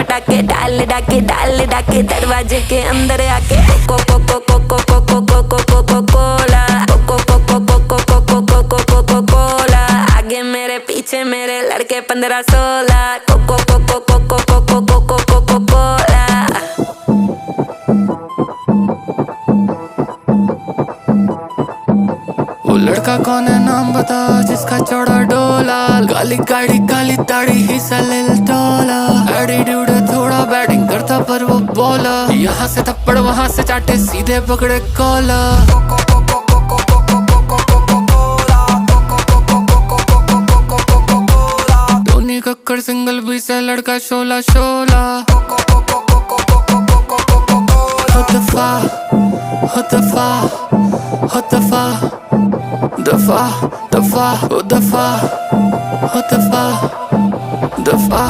पटाके डाल डाके दरवाजे के अंदर आके कोको कोको कोको कोको कोको कोको कोला कोको कोको कोको कोको कोको कोको कोला आगे मेरे पीछे मेरे लड़के 15-16 कोको कोको कोको कोको कोको कोको कोला। वो लड़का कौन है नाम बता जिसका चौड़ा डोला, काली गाड़ी काली दाढ़ी हिस्सा ले टोला, एटीट्यूड है थोड़ा बैटिंग करता पर वो बॉलर, यहाँ से थप्पड़ वहाँ से चाटे सीधे पकड़े कॉलर। धोनी कक्कर सिंगल भी से लड़का शोला शोला। दफा दफा दफा दफा दफा दफा दफा दफा